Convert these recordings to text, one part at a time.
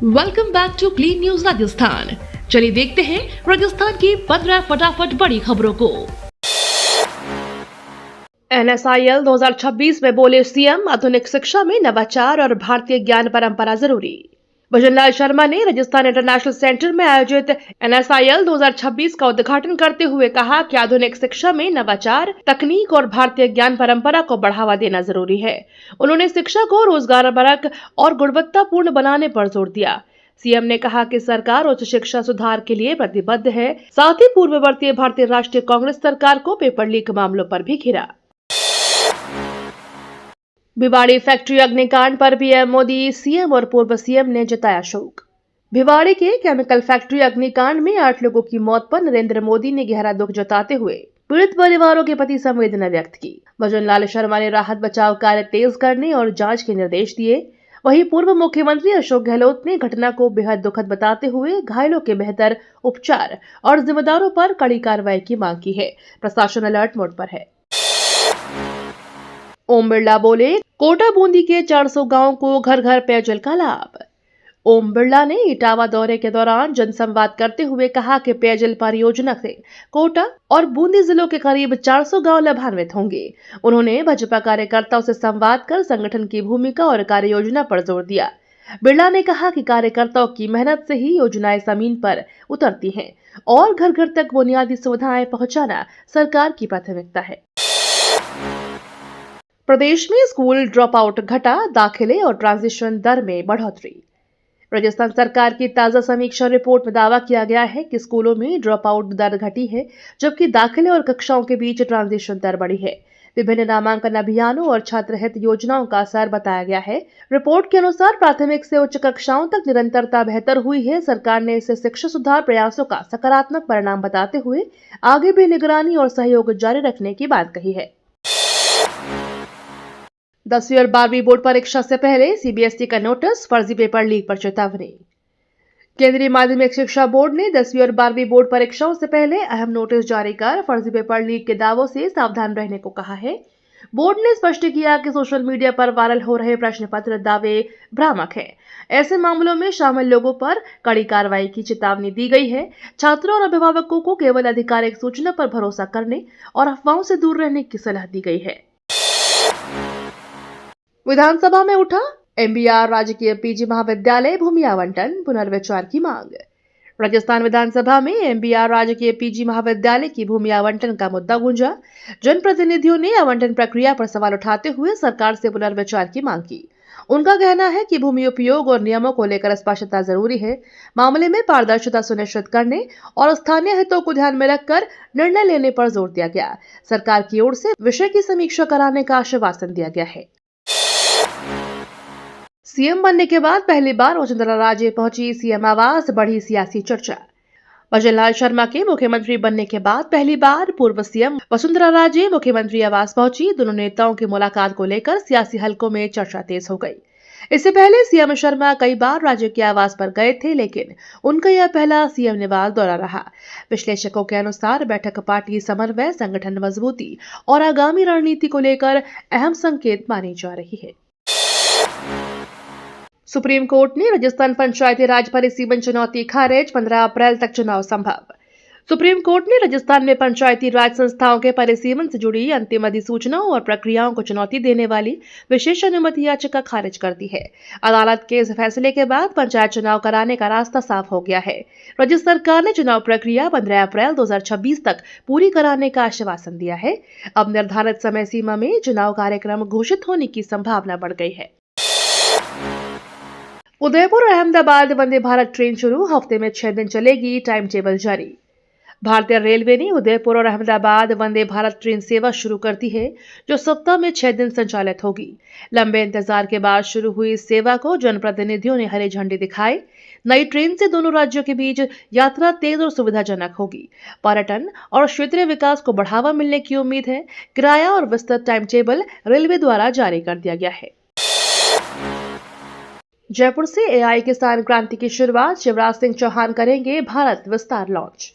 Welcome back to clean news Rajasthan. चलिए देखते हैं राजस्थान की 15 फटाफट बड़ी खबरों को। NSIL 2026 में बोले सीएम, आधुनिक शिक्षा में नवाचार और भारतीय ज्ञान परंपरा जरूरी। भजनलाल शर्मा ने राजस्थान इंटरनेशनल सेंटर में आयोजित NSIL 2026 का उद्घाटन करते हुए कहा कि आधुनिक शिक्षा में नवाचार, तकनीक और भारतीय ज्ञान परंपरा को बढ़ावा देना जरूरी है। उन्होंने शिक्षा को रोजगारपरक और गुणवत्तापूर्ण बनाने पर जोर दिया। सीएम ने कहा कि सरकार उच्च शिक्षा सुधार के लिए प्रतिबद्ध है। साथ ही पूर्ववर्ती भारतीय राष्ट्रीय कांग्रेस सरकार को पेपर लीक मामलों पर भी घेरा। भिवाड़ी फैक्ट्री अग्निकांड पर पीएम मोदी, सीएम और पूर्व सीएम ने जताया शोक। भिवाड़ी के केमिकल फैक्ट्री अग्निकांड में 8 लोगों की मौत पर नरेंद्र मोदी ने गहरा दुख जताते हुए पीड़ित परिवारों के प्रति संवेदना व्यक्त की। भजनलाल शर्मा ने राहत बचाव कार्य तेज करने और जांच के निर्देश दिए। वहीं पूर्व मुख्यमंत्री अशोक गहलोत ने घटना को बेहद दुखद बताते हुए घायलों के बेहतर उपचार और जिम्मेदारों पर कड़ी कार्रवाई की मांग की है। प्रशासन अलर्ट मोड पर है। ओम बिरला बोले, कोटा बूंदी के 400 गांवों को घर घर पेयजल का लाभ। ओम बिरला ने इटावा दौरे के दौरान जनसंवाद करते हुए कहा कि पेयजल परियोजना से कोटा और बूंदी जिलों के करीब 400 गांव लाभान्वित होंगे। उन्होंने भाजपा कार्यकर्ताओं से संवाद कर संगठन की भूमिका और कार्य योजना पर जोर दिया। बिरला ने कहा कि कार्यकर्ताओं की मेहनत से ही योजनाएं जमीन पर उतरती हैं और घर घर तक बुनियादी सुविधाएं पहुंचाना सरकार की प्राथमिकता है। प्रदेश में स्कूल ड्रॉप आउट घटा, दाखिले और ट्रांजिशन दर में बढ़ोतरी। राजस्थान सरकार की ताजा समीक्षा रिपोर्ट में दावा किया गया है कि स्कूलों में ड्रॉप आउट दर घटी है, जबकि दाखिले और कक्षाओं के बीच ट्रांजिशन दर बढ़ी है। विभिन्न नामांकन अभियानों और छात्र हित योजनाओं का असर बताया गया है। रिपोर्ट के अनुसार प्राथमिक से उच्च कक्षाओं तक निरंतरता बेहतर हुई है। सरकार ने इसे शिक्षा सुधार प्रयासों का सकारात्मक परिणाम बताते हुए आगे भी निगरानी और सहयोग जारी रखने की बात कही है। 10वीं और 12वीं बोर्ड परीक्षा से पहले सीबीएसई का नोटिस, फर्जी पेपर लीक पर चेतावनी। केंद्रीय माध्यमिक शिक्षा बोर्ड ने 10वीं और 12वीं बोर्ड परीक्षाओं से पहले अहम नोटिस जारी कर फर्जी पेपर लीक के दावों से सावधान रहने को कहा है। बोर्ड ने स्पष्ट किया कि सोशल मीडिया पर वायरल हो रहे प्रश्न पत्र दावे भ्रामक हैं। ऐसे मामलों में शामिल लोगों पर कड़ी कार्रवाई की चेतावनी दी गई है। छात्रों और अभिभावकों को केवल आधिकारिक सूचना पर भरोसा करने और अफवाहों से दूर रहने की सलाह दी गई है। विधानसभा में उठा एमबीआर राजकीय पीजी महाविद्यालय भूमि आवंटन, पुनर्विचार की मांग। राजस्थान विधानसभा में एमबीआर राजकीय पीजी महाविद्यालय की भूमि आवंटन का मुद्दा गूंजा। जनप्रतिनिधियों ने आवंटन प्रक्रिया पर सवाल उठाते हुए सरकार से पुनर्विचार की मांग की। उनका कहना है कि भूमि उपयोग और नियमों को लेकर स्पष्टता जरूरी है। मामले में पारदर्शिता सुनिश्चित करने और स्थानीय हितों को ध्यान में रखकर निर्णय लेने पर जोर दिया गया। सरकार की ओर से विषय की समीक्षा कराने का आश्वासन दिया गया है। सीएम बनने के बाद पहली बार वसुंधरा राजे पहुंची सीएम आवास, बढ़ी सियासी चर्चा। भजनलाल शर्मा के मुख्यमंत्री बनने के बाद पहली बार पूर्व सीएम वसुंधरा राजे मुख्यमंत्री आवास पहुंची। दोनों नेताओं की मुलाकात को लेकर सियासी हलकों में चर्चा तेज हो गई। इससे पहले सीएम शर्मा कई बार राज्य के आवास पर गए थे, लेकिन उनका यह पहला सीएम निवास दौरा रहा। विश्लेषकों के अनुसार बैठक पार्टी समन्वय, संगठन मजबूती और आगामी रणनीति को लेकर अहम संकेत मानी जा रही है। सुप्रीम कोर्ट ने राजस्थान पंचायती राज परिसीमन चुनौती खारिज, 15 अप्रैल तक चुनाव संभव। सुप्रीम कोर्ट ने राजस्थान में पंचायती राज संस्थाओं के परिसीमन से जुड़ी अंतिम अधिसूचनाओं और प्रक्रियाओं को चुनौती देने वाली विशेष अनुमति याचिका खारिज कर दी है। अदालत के इस फैसले के बाद पंचायत चुनाव कराने का रास्ता साफ हो गया है। राज्य सरकार ने चुनाव प्रक्रिया 15 अप्रैल 2026 तक पूरी कराने का आश्वासन दिया है। अब निर्धारित समय सीमा में चुनाव कार्यक्रम घोषित होने की संभावना बढ़ गई है। उदयपुर और अहमदाबाद वंदे भारत ट्रेन शुरू, हफ्ते में 6 दिन चलेगी, टाइम टेबल जारी। भारतीय रेलवे ने उदयपुर और अहमदाबाद वंदे भारत ट्रेन सेवा शुरू कर दी है, जो सप्ताह में 6 दिन संचालित होगी। लंबे इंतजार के बाद शुरू हुई इस सेवा को जनप्रतिनिधियों ने हरी झंडी दिखाई। नई ट्रेन से दोनों राज्यों के बीच यात्रा तेज और सुविधाजनक होगी। पर्यटन और क्षेत्रीय विकास को बढ़ावा मिलने की उम्मीद है। किराया और विस्तृत टाइम टेबल रेलवे द्वारा जारी कर दिया गया है। जयपुर से एआई किसान क्रांति की शुरुआत, शिवराज सिंह चौहान करेंगे भारत विस्तार लॉन्च।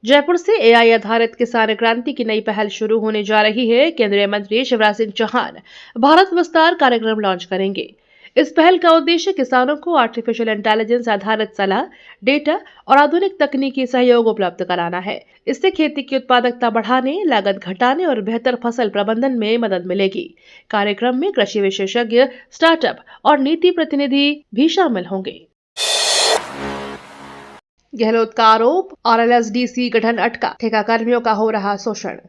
जयपुर से एआई आधारित किसान क्रांति की नई पहल शुरू होने जा रही है। केंद्रीय मंत्री शिवराज सिंह चौहान भारत विस्तार कार्यक्रम लॉन्च करेंगे। इस पहल का उद्देश्य किसानों को आर्टिफिशियल इंटेलिजेंस आधारित सलाह, डेटा और आधुनिक तकनीकी सहयोग उपलब्ध कराना है। इससे खेती की उत्पादकता बढ़ाने, लागत घटाने और बेहतर फसल प्रबंधन में मदद मिलेगी। कार्यक्रम में कृषि विशेषज्ञ, स्टार्टअप और नीति प्रतिनिधि भी शामिल होंगे। गहलोत का आरोप, आरएलएसडीसी गठन अटका, ठेका कर्मियों का हो रहा शोषण।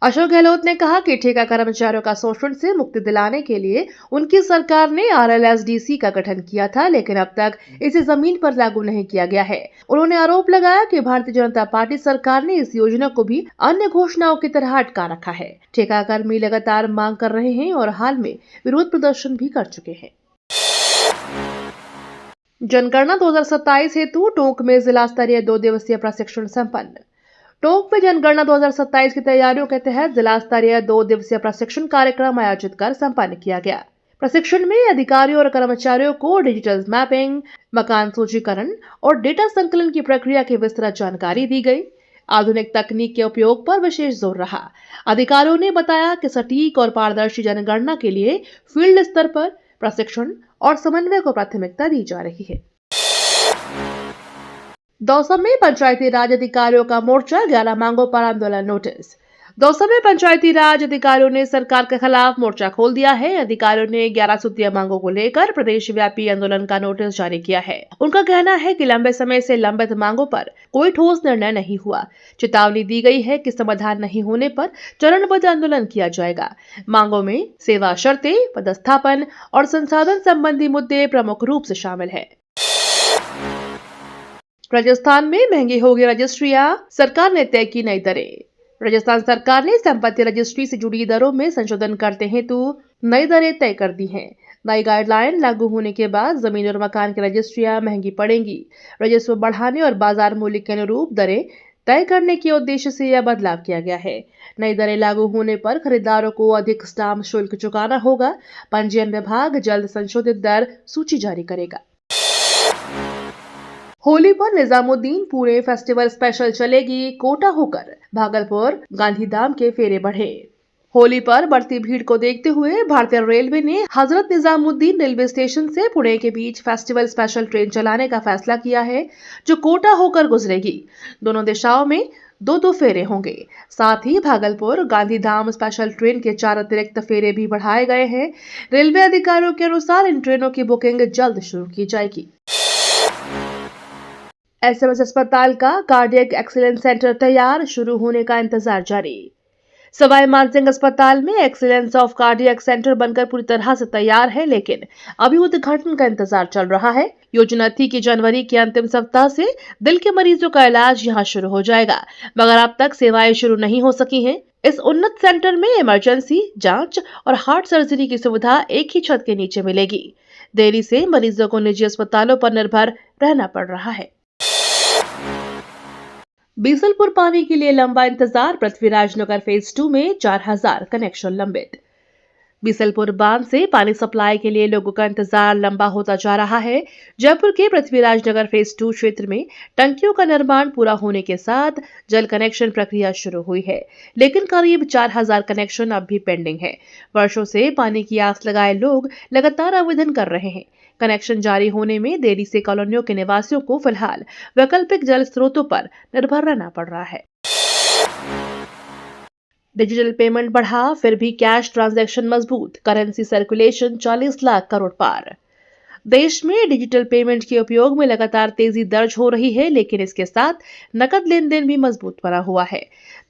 अशोक गहलोत ने कहा कि ठेका कर्मचारियों का शोषण से मुक्ति दिलाने के लिए उनकी सरकार ने आरएलएसडीसी का गठन किया था, लेकिन अब तक इसे जमीन पर लागू नहीं किया गया है। उन्होंने आरोप लगाया कि भारतीय जनता पार्टी सरकार ने इस योजना को भी अन्य घोषणाओं की तरह अटका रखा है। ठेका कर्मी लगातार मांग कर रहे हैं और हाल में विरोध प्रदर्शन भी कर चुके हैं। जनगणना 2027 हेतु टोंक में जिला स्तरीय 2 दिवसीय प्रशिक्षण संपन्न। टोंक में जनगणना 2027 की तैयारियों के तहत जिला स्तरीय 2 दिवसीय प्रशिक्षण कार्यक्रम आयोजित कर संपन्न किया गया। प्रशिक्षण में अधिकारियों और कर्मचारियों को डिजिटल मैपिंग, मकान सूचीकरण और डेटा संकलन की प्रक्रिया की विस्तृत जानकारी दी गई। आधुनिक तकनीक के उपयोग पर विशेष जोर रहा। अधिकारियों ने बताया कि सटीक और पारदर्शी जनगणना के लिए फील्ड स्तर पर प्रशिक्षण और समन्वय को प्राथमिकता दी जा रही है। दौसा में पंचायती राज अधिकारियों का मोर्चा, 11 मांगों पर आंदोलन नोटिस। दौसा में पंचायती राज अधिकारियों ने सरकार के खिलाफ मोर्चा खोल दिया है। अधिकारियों ने 11 सूत्रीय मांगों को लेकर प्रदेश व्यापी आंदोलन का नोटिस जारी किया है। उनका कहना है कि लंबे समय से लंबित मांगों पर कोई ठोस निर्णय नहीं हुआ। चेतावनी दी गई है कि समाधान नहीं होने पर चरणबद्ध आंदोलन किया जाएगा। मांगों में सेवा शर्तें, पदस्थापन और संसाधन संबंधी मुद्दे प्रमुख रूप से शामिल है। राजस्थान में महंगी होगी रजिस्ट्रियां, सरकार ने तय की नई दरें। राजस्थान सरकार ने संपत्ति रजिस्ट्री से जुड़ी दरों में संशोधन करते हेतु नई दरें तय कर दी हैं। नई गाइडलाइन लागू होने के बाद जमीन और मकान की रजिस्ट्रियां महंगी पड़ेंगी। राजस्व बढ़ाने और बाजार मूल्य के अनुरूप दरें तय करने के उद्देश्य से यह बदलाव किया गया है। नई दरें लागू होने पर खरीदारों को अधिक स्टाम्प शुल्क चुकाना होगा। पंजीयन विभाग जल्द संशोधित दर सूची जारी करेगा। होली पर निजामुद्दीन पुणे फेस्टिवल स्पेशल चलेगी, कोटा होकर भागलपुर गांधीधाम के फेरे बढ़े। होली पर बढ़ती भीड़ को देखते हुए भारतीय रेलवे ने हजरत निजामुद्दीन रेलवे स्टेशन से पुणे के बीच फेस्टिवल स्पेशल ट्रेन चलाने का फैसला किया है, जो कोटा होकर गुजरेगी। दोनों दिशाओं में 2-2 फेरे होंगे। साथ ही भागलपुर गांधीधाम स्पेशल ट्रेन के 4 अतिरिक्त फेरे भी बढ़ाए गए हैं। रेलवे अधिकारियों के अनुसार इन ट्रेनों की बुकिंग जल्द शुरू की जाएगी। एसएमएस अस्पताल का कार्डियक एक्सीलेंस सेंटर तैयार, शुरू होने का इंतजार जारी। सवाई मानसिंह अस्पताल में एक्सीलेंस ऑफ कार्डियक सेंटर बनकर पूरी तरह से तैयार है, लेकिन अभी उद्घाटन का इंतजार चल रहा है। योजना थी कि जनवरी के अंतिम सप्ताह से दिल के मरीजों का इलाज यहां शुरू हो जाएगा, मगर अब तक सेवाएं शुरू नहीं हो सकी हैं। इस उन्नत सेंटर में इमरजेंसी, जांच और हार्ट सर्जरी की सुविधा एक ही छत के नीचे मिलेगी। देरी से मरीजों को निजी अस्पतालों पर निर्भर रहना पड़ रहा है। बीसलपुर पानी के लिए लंबा इंतजार, पृथ्वीराज नगर फेज 2 में 4000 कनेक्शन लंबित। बीसलपुर बांध से पानी सप्लाई के लिए लोगों का इंतजार लंबा होता जा रहा है। जयपुर के पृथ्वीराज नगर फेज 2 क्षेत्र में टंकियों का निर्माण पूरा होने के साथ जल कनेक्शन प्रक्रिया शुरू हुई है, लेकिन करीब 4000 कनेक्शन अब भी पेंडिंग है। वर्षों से पानी की आस लगाए लोग लगातार आवेदन कर रहे हैं। कनेक्शन जारी होने में देरी से कॉलोनियों के निवासियों को फिलहाल वैकल्पिक जल स्रोतों पर निर्भर रहना पड़ रहा है। डिजिटल पेमेंट बढ़ा, फिर भी कैश ट्रांजैक्शन मजबूत, करेंसी सर्कुलेशन 40 लाख करोड़ पार। देश में डिजिटल पेमेंट के उपयोग में लगातार तेजी दर्ज हो रही है, लेकिन इसके साथ नकद लेन देन भी मजबूत बना हुआ है।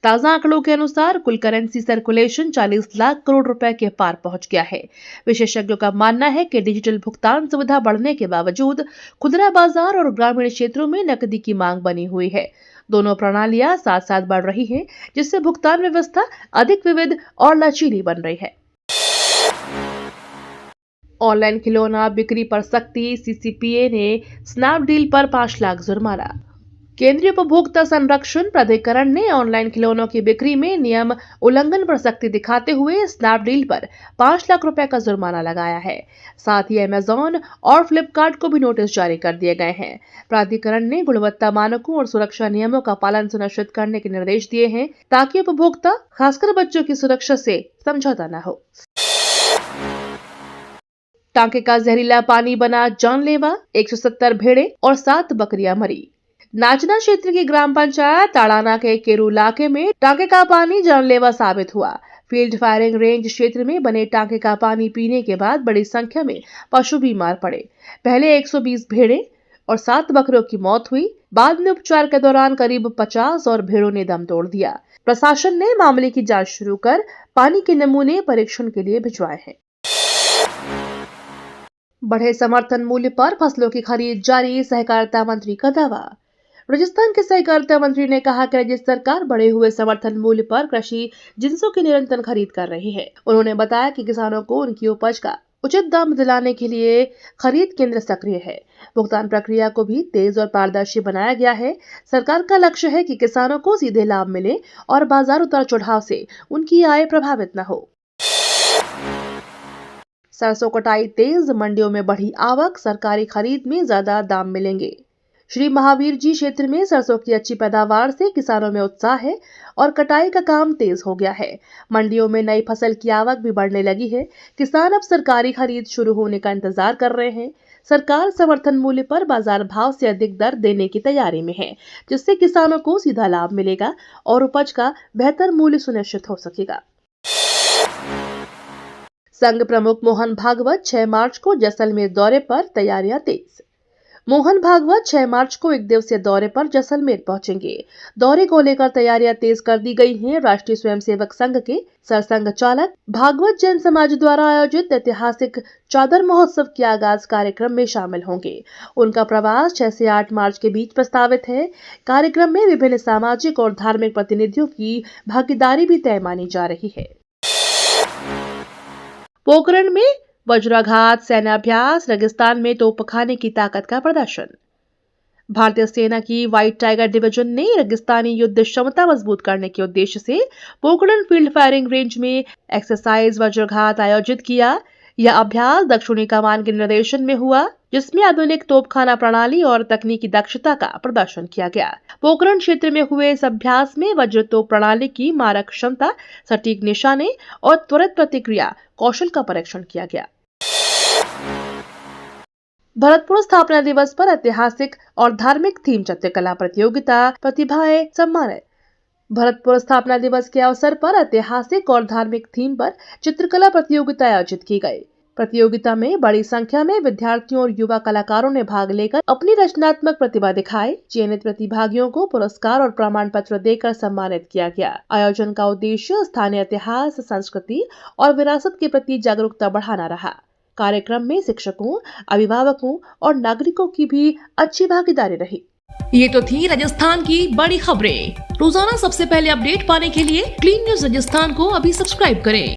ताजा आंकड़ों के अनुसार कुल करेंसी सर्कुलेशन 40 लाख करोड़ रुपए के पार पहुंच गया है। विशेषज्ञों का मानना है कि डिजिटल भुगतान सुविधा बढ़ने के बावजूद खुदरा बाजार और ग्रामीण क्षेत्रों में नकदी की मांग बनी हुई है। दोनों प्रणालियां साथ साथ बढ़ रही हैं, जिससे भुगतान व्यवस्था अधिक विविध और लचीली बन रही है। ऑनलाइन खिलौना बिक्री पर सख्ती, सीसीपीए ने स्नैपडील पर 5 लाख जुर्माना। केंद्रीय उपभोक्ता संरक्षण प्राधिकरण ने ऑनलाइन खिलौनों की बिक्री में नियम उल्लंघन पर सख्ती दिखाते हुए स्नैपडील पर 5 लाख रुपए का जुर्माना लगाया है। साथ ही अमेजॉन और फ्लिपकार्ट को भी नोटिस जारी कर दिए गए हैं। प्राधिकरण ने गुणवत्ता मानकों और सुरक्षा नियमों का पालन सुनिश्चित करने के निर्देश दिए हैं, ताकि उपभोक्ता, खासकर बच्चों की सुरक्षा से समझौता न हो। टांके का जहरीला पानी बना जानलेवा, 170 भेड़ें और 7 बकरियां मरी। नाचना क्षेत्र की ग्राम पंचायत ताड़ाना के केरू इलाके में टांके का पानी जानलेवा साबित हुआ। फील्ड फायरिंग रेंज क्षेत्र में बने टांके का पानी पीने के बाद बड़ी संख्या में पशु बीमार पड़े। पहले 120 भेड़ें और 7 बकरियों की मौत हुई। बाद में उपचार के दौरान करीब 50 और भेड़ों ने दम तोड़ दिया। प्रशासन ने मामले की जांच शुरू कर पानी के नमूने परीक्षण के लिए भिजवाए हैं। बढ़े समर्थन मूल्य पर फसलों की खरीद जारी, सहकारिता मंत्री का दावा। राजस्थान के सहकारिता मंत्री ने कहा कि राज्य सरकार बढ़े हुए समर्थन मूल्य पर कृषि जिन्सों की निरंतर खरीद कर रही है। उन्होंने बताया कि किसानों को उनकी उपज का उचित दाम दिलाने के लिए खरीद केंद्र सक्रिय है। भुगतान प्रक्रिया को भी तेज और पारदर्शी बनाया गया है। सरकार का लक्ष्य है कि किसानों को सीधे लाभ मिले और बाजार उतार चढ़ाव से उनकी आय प्रभावित न हो। सरसों कटाई तेज, मंडियों में बढ़ी आवक, सरकारी खरीद में ज्यादा दाम मिलेंगे। श्री महावीर जी क्षेत्र में सरसों की अच्छी पैदावार से किसानों में उत्साह है और कटाई का काम तेज हो गया है। मंडियों में नई फसल की आवक भी बढ़ने लगी है। किसान अब सरकारी खरीद शुरू होने का इंतजार कर रहे हैं। सरकार समर्थन मूल्य पर बाजार भाव से अधिक दर देने की तैयारी में है, जिससे किसानों को सीधा लाभ मिलेगा और उपज का बेहतर मूल्य सुनिश्चित हो सकेगा। संघ प्रमुख मोहन भागवत 6 मार्च को जैसलमेर दौरे पर, तैयारियां तेज। मोहन भागवत 6 मार्च को एक दिवसीय दौरे पर जैसलमेर पहुंचेंगे। दौरे को लेकर तैयारियां तेज कर दी गई हैं। राष्ट्रीय स्वयंसेवक संघ के सरसंघ चालक भागवत जैन समाज द्वारा आयोजित ऐतिहासिक चादर महोत्सव के आगाज कार्यक्रम में शामिल होंगे। उनका प्रवास 6 से 8 मार्च के बीच प्रस्तावित है। कार्यक्रम में विभिन्न सामाजिक और धार्मिक प्रतिनिधियों की भागीदारी भी तय मानी जा रही है। पोखरण में वज्राघात सैन्याभ्यास, रेगिस्तान में तोपखाने की ताकत का प्रदर्शन। भारतीय सेना की व्हाइट टाइगर डिवीजन ने रेगिस्तानी युद्ध क्षमता मजबूत करने के उद्देश्य से पोखरण फील्ड फायरिंग रेंज में एक्सरसाइज वज्रघात आयोजित किया। यह अभ्यास दक्षिणी कमान के निर्देशन में हुआ, जिसमें आधुनिक तोपखाना प्रणाली और तकनीकी दक्षता का प्रदर्शन किया गया। पोखरण क्षेत्र में हुए इस अभ्यास में वज्र तोप प्रणाली की मारक क्षमता, सटीक निशाने और त्वरित प्रतिक्रिया कौशल का परीक्षण किया गया। भरतपुर स्थापना दिवस पर ऐतिहासिक और धार्मिक थीम चित्रकला प्रतियोगिता, प्रतिभाएं सम्मानित। भरतपुर स्थापना दिवस के अवसर पर ऐतिहासिक और धार्मिक थीम पर चित्रकला प्रतियोगिता आयोजित की गई। प्रतियोगिता में बड़ी संख्या में विद्यार्थियों और युवा कलाकारों ने भाग लेकर अपनी रचनात्मक प्रतिभा दिखाई। चयनित प्रतिभागियों को पुरस्कार और प्रमाण पत्र देकर सम्मानित किया गया। आयोजन का उद्देश्य स्थानीय इतिहास, संस्कृति और विरासत के प्रति जागरूकता बढ़ाना रहा। कार्यक्रम में शिक्षकों, अभिभावकों और नागरिकों की भी अच्छी भागीदारी रही। ये तो थी राजस्थान की बड़ी खबरें। रोजाना सबसे पहले अपडेट पाने के लिए क्लीन न्यूज राजस्थान को अभी सब्सक्राइब करें।